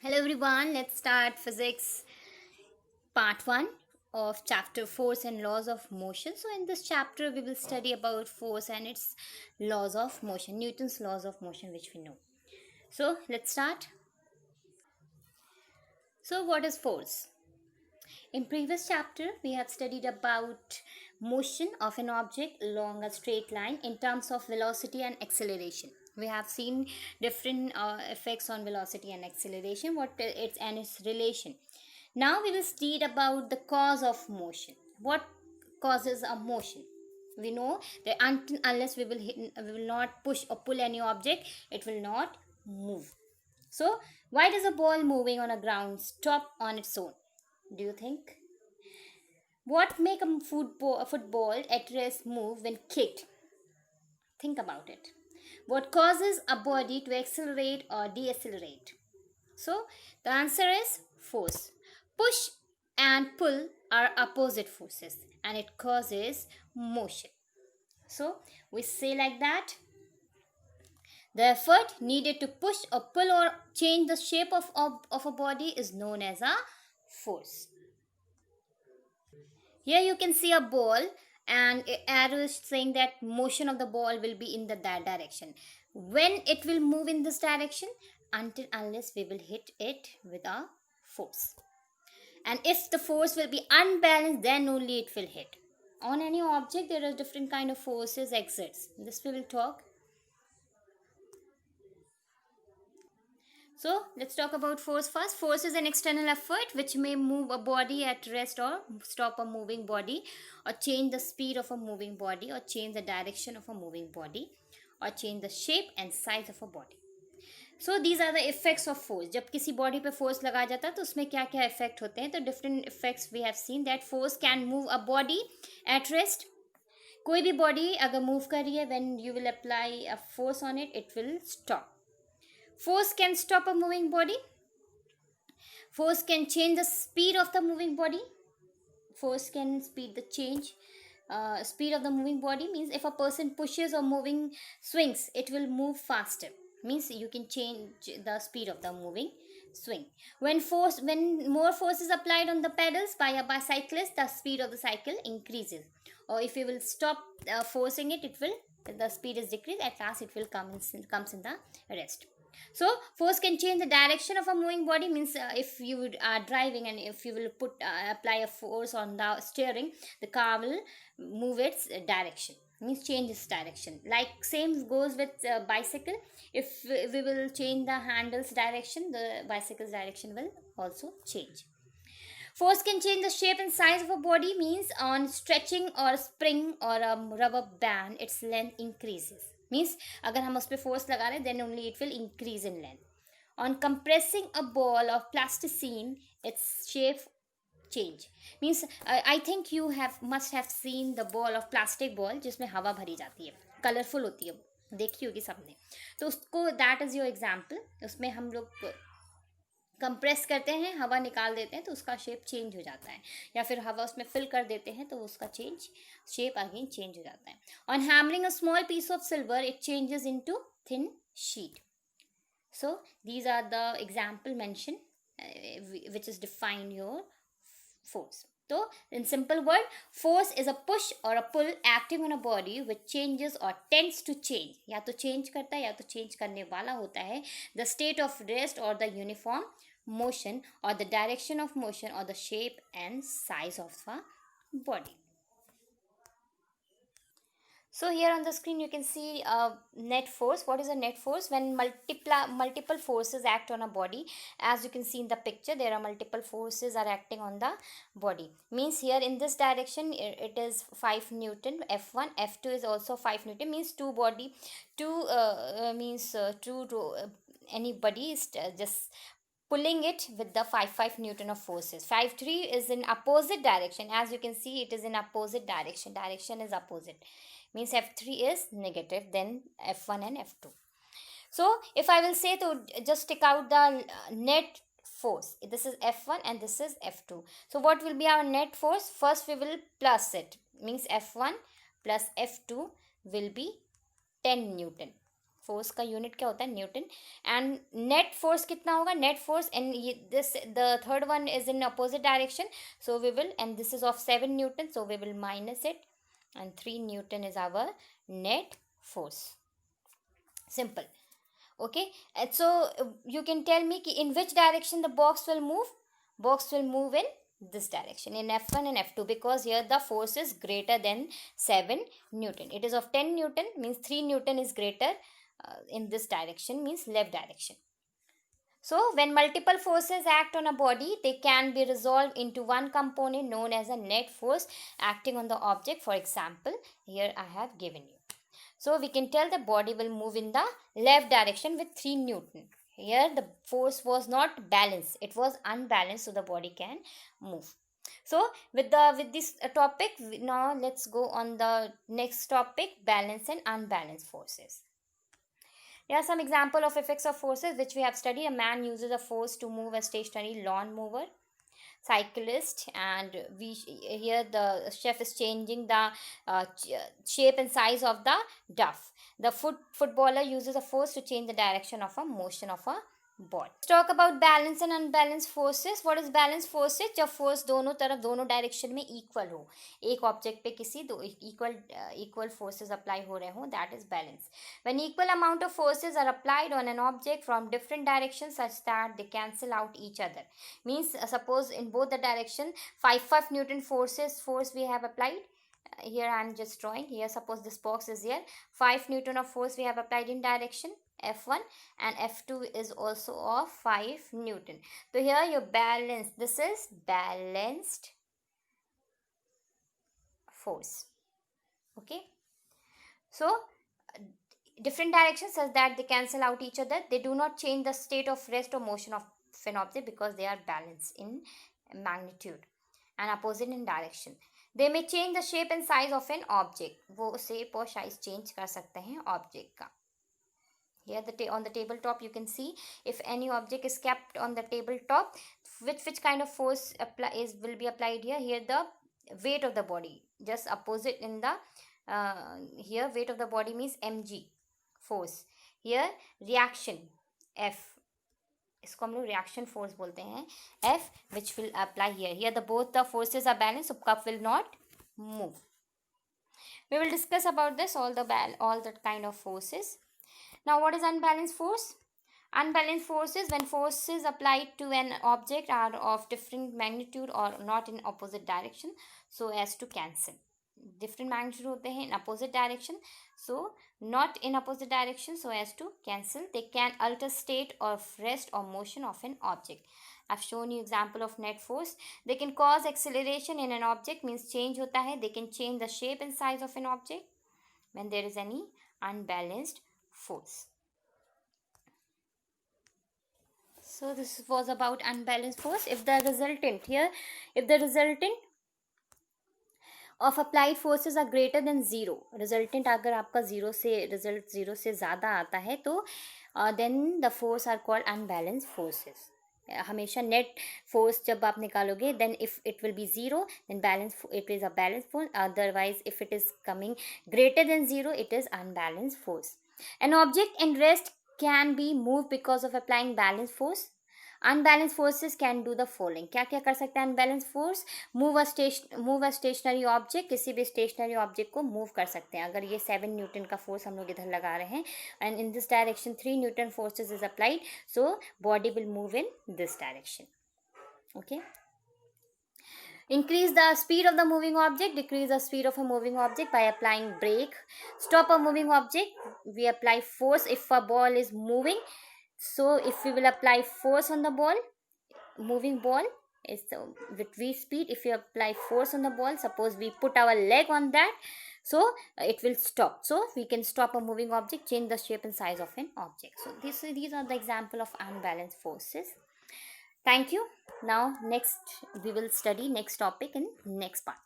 Hello everyone, let's start physics part 1 of chapter force and laws of motion. So in this chapter we will study about force and its laws of motion, Newton's laws of motion which we know. So let's start. So what is force? In previous chapter we have studied about motion of an object along a straight line in terms of velocity and acceleration. We have seen different effects on velocity and acceleration, what its and its relation. Now we will study about the cause of motion. What causes a motion? We know that until unless we will not push or pull any object, it will not move. So why does a ball moving on a ground stop on its own? Do you think? What make a football at rest move when kicked? Think about it. What causes a body to accelerate or decelerate? So the answer is force. Push and pull are opposite forces and it causes motion. So we say like that. The effort needed to push or pull or change the shape of a body is known as a force. Here you can see a ball and arrow is saying that motion of the ball will be in that direction. When it will move in this direction until unless we will hit it with a force. And if the force will be unbalanced, then only it will hit. On any object there are different kind of forces exerts. This we will talk. So let's talk about force first. Force is an external effort which may move a body at rest or stop a moving body or change the speed of a moving body or change the direction of a moving body or change the shape and size of a body. So these are the effects of force. जब किसी body पे force लगा जाता है तो उसमें क्या क्या इफेक्ट होते हैं? तो different effects we have seen that force can move a body at rest. कोई भी बॉडी अगर मूव कर रही है when you will apply a force on it, it will stop. Force can stop a moving body. Force can change the speed of the moving body. Force can speed of the moving body means if a person pushes or moving swings, it will move faster. Means you can change the speed of the moving swing. When more force is applied on the pedals by a bicyclist, the speed of the cycle increases. Or if you will stop forcing it, the speed is decreased. At last, it will comes in the rest. So force can change the direction of a moving body means if you are driving and if you will apply a force on the steering, the car will move its direction, means change its direction. Like same goes with bicycle. If we will change the handle's direction, the bicycle's direction will also change. Force can change the shape and size of a body means on stretching or spring or a rubber band, its length increases. Means अगर हम उस पर force लगा रहे then only it will increase in length. On compressing a ball of plasticine, its shape change. Means I think you must have seen the ball of plastic ball जिसमें हवा भरी जाती है, कलरफुल होती है, देखी होगी सबने. तो उसको that is your example. उसमें हम लोग कंप्रेस करते हैं, हवा निकाल देते हैं तो उसका शेप चेंज हो जाता है, या फिर हवा उसमें फिल कर देते हैं तो उसका शेप अगेन चेंज हो जाता है. On hammering a small piece of silver, it changes into thin sheet. So these are the example mention which is define your force. So in simple word, force is a push or a pull acting on a body which changes or tends to change. या तो change करता है या तो change करने वाला होता है the state of rest or the uniform motion or the direction of motion or the shape and size of the body. So here on the screen you can see net force. What is a net force? When multiple forces act on a body. As you can see in the picture, there are multiple forces are acting on the body. Means here in this direction it is 5 Newton, F1, F2 is also 5 Newton. Means anybody is just pulling it with the 5 Newton of forces. 5 3 is in opposite direction. As you can see, it is in opposite direction. Direction is opposite. Means F3 is negative, then F1 and F2. So if I will say to just take out the net force, this is F1 and this is F2. So what will be our net force? First we will plus it. Means F1 plus F2 will be 10 Newton. Force का unit क्या होता है? Newton. And net force कितना होगा? Net force and this the third one is in opposite direction, so we will, and this is of 7 newton, so we will minus it, and 3 newton is our net force. Simple. Okay, and so you can tell me in which direction the box will move. Box will move in this direction, in F1 and F2, because here the force is greater than 7 newton. It is of 10 newton, means 3 newton is greater in this direction, means left direction. So when multiple forces act on a body, they can be resolved into one component known as a net force acting on the object. For example, here I have given you. So we can tell the body will move in the left direction with 3 newton. Here the force was not balanced, it was unbalanced, so the body can move. So with this topic, now let's go on the next topic, balance and unbalanced forces. Here are some example of effects of forces which we have studied. A man uses a force to move a stationary lawn mower. Cyclist, and here the chef is changing the shape and size of the duff. The footballer uses a force to change the direction of a motion of a ball. Let's talk about balance and unbalanced forces. What is balanced forces? जब force दोनों तरफ, दोनों direction में equal हो, एक object पे किसी दो इक्वल forces अप्लाई हो रहे हो, that is balance. When equal amount of forces are applied on an object from different directions such that they cancel out each other, means suppose in both the direction 5 newton force we have applied. Here I am just drawing. Here suppose this box is here, 5 newton of force we have applied in direction F1, and F2 is also of 5 newton. So here your balance, this is balanced force. Okay, so different directions such that they cancel out each other. They do not change the state of rest or motion of an object because they are balanced in magnitude and opposite in direction. They may change the shape and size of an object. वो shape और size change कर सकते हैं object का. Here on the tabletop you can see, if any object is kept on the tabletop, which kind of force will be applied here. Here the weight of the body, just opposite in the here weight of the body means mg force. Here reaction F, इसको हम लोग reaction force बोलते हैं, F, which will apply here. Here the both the forces are balanced, so cup will not move. We will discuss about this, all the kind of forces. Now what is unbalanced force? Unbalanced forces, when forces applied to an object are of different magnitude or not in opposite direction so as to cancel. Different magnitude होते हैं in opposite direction, so not in opposite direction so as to cancel. They can alter state of rest or motion of an object. I've shown you example of net force. They can cause acceleration in an object, means change होता है. They can change the shape and size of an object when there is any unbalanced force. So this was about unbalanced force. If the resultant of applied forces are greater than 0, resultant अगर आपका result 0 से ज़्यादा आता है तो then the force are called unbalanced forces. हमेशा net force जब आप निकालोगे, then if it will be 0, then it is a balanced force. Otherwise if it is coming greater than 0, it is unbalanced force. An object in rest can be moved because of applying balanced force. Unbalanced forces can do the following. क्या क्या कर सकता है unbalanced force? Move a stationary object, किसी भी stationary object को move कर सकते हैं. अगर ये 7 न्यूटन का force हम लोग इधर लगा रहे हैं and in this direction 3 newton forces is applied, so body will move in this direction. Okay. Increase the speed of the moving object, decrease the speed of a moving object by applying brake. Stop a moving object, we apply force if a ball is moving. So if we will apply force on the ball, moving ball is with v speed. If you apply force on the ball, suppose we put our leg on that, so it will stop. So we can stop a moving object, change the shape and size of an object. So these are the example of unbalanced forces. Thank you. Now next we will study next topic in next part.